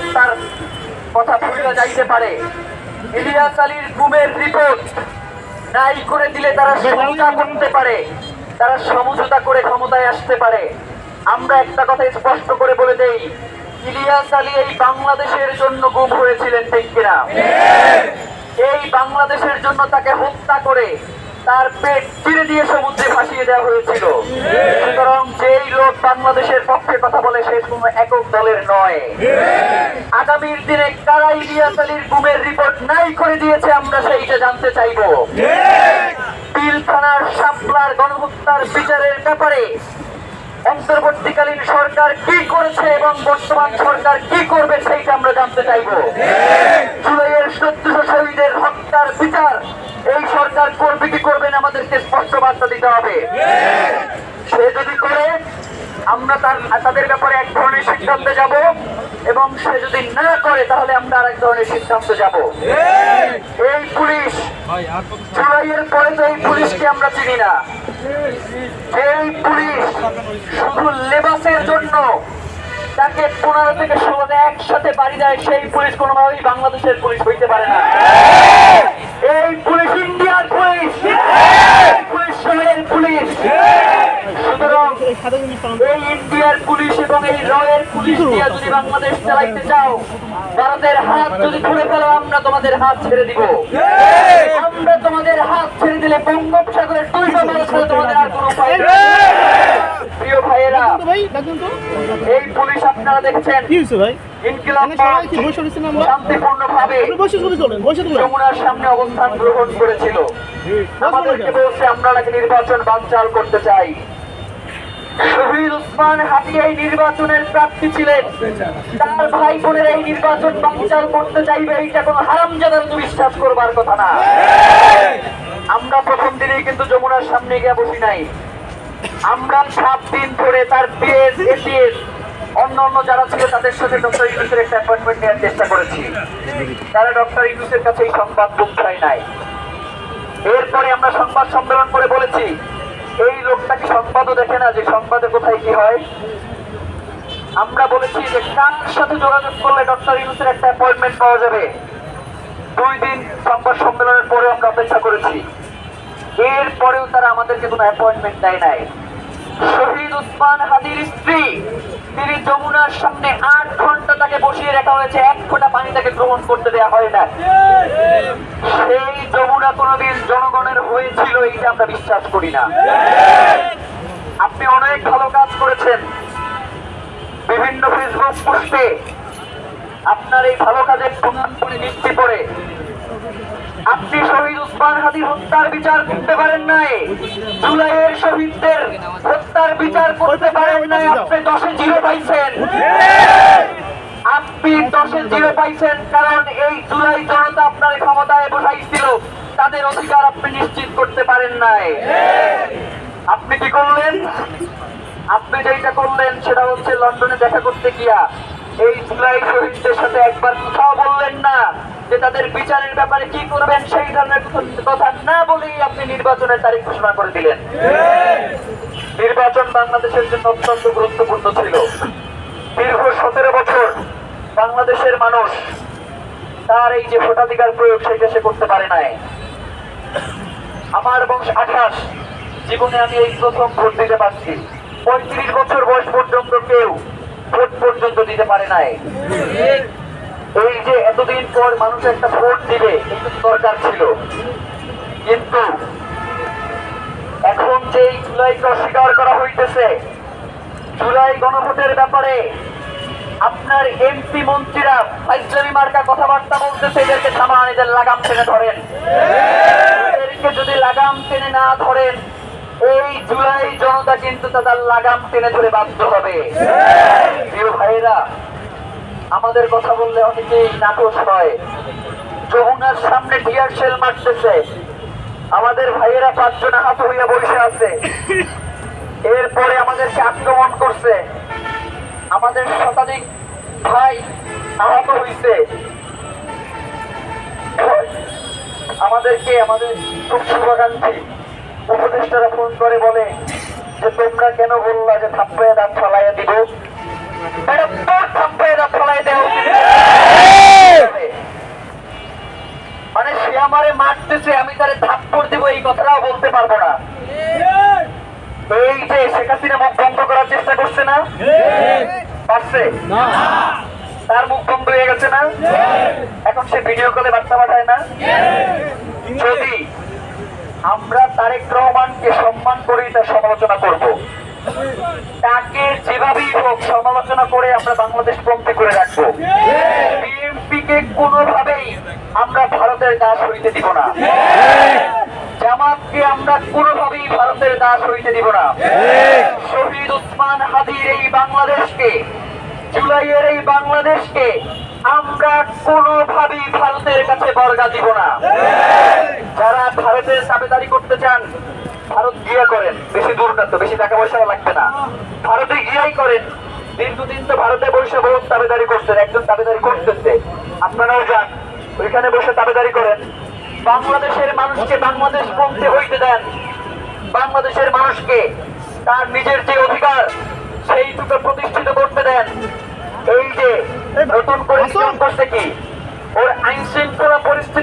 হত্যার কথা ভুলে যাইতে পারে। ইলিয়াস আলীর গুমের রিপোর্ট নাই করে দিলে তারা সমঝোতা করতে পারে, তারা সমঝোতা করে ক্ষমতায় আসতে পারে। আমরা একটা কথা স্পষ্ট করে বলে দেই, ইলিয়াস আলী এই বাংলাদেশের জন্য গুম হয়েছিলেন, ঠিক কিনা? এই বাংলাদেশের জন্য তাকে হত্যা করে তার পেট চিরে দিয়ে সমুদ্রে ভাসিয়ে দেওয়া হয়েছিল। সুতরাং যেই লোক বাংলাদেশের পক্ষে কথা বলে সে কোনো একক দলের নয়। আগামীর দিনে কারা ইলিয়াস আলীর গুমের রিপোর্ট নাই করে দিয়েছে আমরা সেইটা জানতে চাইব। পিলখানার শাপলার গণহত্যার বিচারের ব্যাপারে অন্তর্বর্তীকালীন সরকার কি করেছে এবং বর্তমান সরকার কি করবে সেইটা আমরা জানতে চাইব। জুলাইয়ের ১৪০০ শহীদের হত্যার বিচার এই সরকার করবে কি করবে না আমাদেরকে স্পষ্ট বার্তা দিতে হবে। সে যদি করে আমরা তাদের ব্যাপারে এক ধরনের সিদ্ধান্তে যাব, এবং সে যদি না করে তাহলে আমরা আরেক ধরনের সিদ্ধান্তে যাব। এই পুলিশ জুলাইয়ের পরে তো এই পুলিশকে আমরা চিনি না। এই পুলিশ শুধু লেবাসের জন্য তাকে ১৫ থেকে ১৬ একসাথে বাড়ি দেয়, সেই পুলিশ কোনোভাবেই বাংলাদেশের পুলিশ হইতে পারে না। এই পুলিশ ইন্ডিয়ার পুলিশ, পুলিশ শহরের পুলিশ। সুতরাং এই ইন্ডিয়ার পুলিশ এবং এই রয়ের পুলিশ দিয়ে যদি বাংলাদেশ চালাইতে চাও, ভারতের হাত যদি ধরে ফেলো আমরা তোমাদের হাত ছেড়ে দিব। আমরা তোমাদের হাত ছেড়ে দিলে বঙ্গোপসাগরের ডুইবা মারা ছাড়া তোমাদের আর কোনো উপায় নেই। প্রিয় ভাইয়েরা, এই পুলিশ আপনারা দেখছেন শান্তিপূর্ণভাবে যমুনার সামনে অবস্থান গ্রহণ করেছিল। আমাদেরকে বলছে আমরা নাকি নির্বাচন বানচাল করতে চাই। শহীদ ওসমান হাদি এই নির্বাচনের প্রার্থী ছিলেন, তার ভাই বোনের এই নির্বাচন বানচাল করতে চাইবে, এইটা কোনো হারামজাদার বিশ্বাস করবার কথা না। আমরা প্রথম দিনেই কিন্তু যমুনার সামনে গিয়ে বসি নাই। আমরা 7 দিন ধরে তার পিএস, এসিএস, অন্য যারা ছিল তাদের সাথে ডক্টর ইউনূসের একটা অ্যাপয়েন্টমেন্ট নেওয়ার চেষ্টা করেছি। তারা ডক্টর ইউনূসের কাছে এই সংবাদ পৌঁছায় নাই। এরপরে আমরা সংবাদ সম্মেলন করে বলেছি, এই লোকটা কি সংবাদও দেখে না যে সংবাদে কোথায় কি হয়? আমরা বলেছি যে কার সাথে যোগাযোগ করলে ডক্টর ইউনূসের একটা অ্যাপয়েন্টমেন্ট পাওয়া যাবে। 2 দিন সংবাদ সম্মেলনের পরে আমরা অপেক্ষা করেছি, এরপরেও তারা আমাদেরকে কোনো অ্যাপয়েন্টমেন্ট দেয় নাই। শহীদ ওসমান হাদির স্ত্রী, তিনি যমুনার সামনে 8 ঘন্টা তাকে বসিয়ে রাখা হয়েছে, 1 ফোঁটা পানি তাকে গ্রহণ করতে দেওয়া হয় না। সেই যমুনা কোনোদিন জনগণের হয়েছিল এইটা আমরা বিশ্বাস করি না। আপনি অনেক ভালো কাজ করেছেন, বিভিন্ন ফেসবুক পোস্টে আপনার এই ভালো কাজের প্রমাণ করে নিশ্চিত করে আপনি শহীদ ওসমান হাদি হত্যার বিচার করতে পারেন নাই, জুলাইয়ের শহীদদের হত্যার বিচার করতে পারেন নাই। আপনি 10-এ 0 পাইছেন। আপনি 10-এ 0 পাইছেন কারণ এই জুলাই জনতা আপনার ক্ষমতায় বসাইছিল, তাদের অধিকার আপনি নিশ্চিত করতে পারেন নাই। আপনি কি করলেন? আপনি যেটা করলেন সেটা হচ্ছে লন্ডনে দেখা করতে গিয়া এই জুলাই শহীদদের সাথে একবার কোথাও বললেন না যে তাদের বিচারের ব্যাপারে কি করবেন। সেই ধরনের কথা না বলেই আপনি নির্বাচনের তারিখ ঘোষণা করে দিলেন। নির্বাচন বাংলাদেশের জন্য অত্যন্ত গুরুত্বপূর্ণ ছিল। দীর্ঘ 17 বছর বাংলাদেশের মানুষ তার এই যে ভোটাধিকার প্রয়োগ সেটা সে করতে পারে নাই। আমার বয়স 28, জীবনে আমি এই প্রথম ভোট দিতে পারছি। 35 বছর বয়স পর্যন্ত কেউ ভোট পর্যন্ত দিতে পারে নাই। এই যে এতদিন পর মানুষ একটা ভোট দিবে এটা দরকার ছিল, কিন্তু এখন যে জুলাইকে অস্বীকার করা হইতেছে, জুলাই গণভোটের ব্যাপারে আপনার এমপি মন্ত্রীরা ফাইজলামি মার্কা কথাবার্তা বলতেছে, এদেরকে থামান, এদের লাগাম টেনে ধরেন। এদেরকে যদি লাগাম টেনে না ধরেন এই জুলাই জনতা কিন্তু তাদের লাগাম টেনে ধরে বাধ্য হবে। প্রিয় ভাইয়েরা, আমাদের কথা বললে অনেকেই নাকচ হয়। যমুনার সামনে টিয়ার শেল মারতেছে, আমাদের ভাইয়েরা 5 জন আহত হইয়া বসে আছে। এরপরে আমাদেরকে আক্রমণ করছে, আমাদের শতাধিক ভাই আহত হইছে। আমাদেরকে আমাদের খুব শুভাকাঙ্ক্ষী উপদেষ্টারা ফোন করে বলে যে তোমরা কেন বললা যে থাপ্পড়ে দাঁত ফালাইয়া দিব, এটা প্রথম পেয়ে ফলাই দেওয়া উচিত। মানে সে আমারে মারতেছে, আমি তারে থাপ্পড় দিব, এই কথাটাও বলতে পারবো না। এই যে শেখ হাসিনা মুখ বন্ধ করার চেষ্টা করছে না, পারছে? তার মুখ বন্ধ হয়ে গেছে না? এখন সে ভিডিও কলে বার্তা পাঠায় না? যদি আমরা তারেক রহমানকে সম্মান করি, তার সমালোচনা করব, তাকে যেভাবেই হোক সমালোচনা করে আমরা বাংলাদেশ পন্থী করে রাখবো। বিএনপিকে কোনোভাবেই আমরা ভারতের দাস হইতে দিব না। জামাতকে আমরা কোনোভাবেই ভারতের দাস হইতে দিব না। শহীদ ওসমান হাদির এই বাংলাদেশকে, জুলাইয়ের এই বাংলাদেশকে আমরা কোনোভাবেই ভারতের কাছে বর্গা দিব না। যারা ভারতের দাবিদারি করতে চান, ভারত গিয়ে করেন, বেশি দূর না তো, বেশি টাকা পয়সা লাগবে না, ভারতে গিয়েই করেন। দীর্ঘদিন তো ভারতে বসে বহুত দাবিদারি করছেন, একজন দাবিদারি করতেছে, আপনারাও যান, ওইখানে বসে দাবিদারি করেন। বাংলাদেশের মানুষকে বাংলাদেশ পন্থী হইতে দেন, বাংলাদেশের মানুষকে তার নিজের যে অধিকার সেইটুকু প্রতিষ্ঠিত করতে দেন। এই যে নতুন করে করছে কি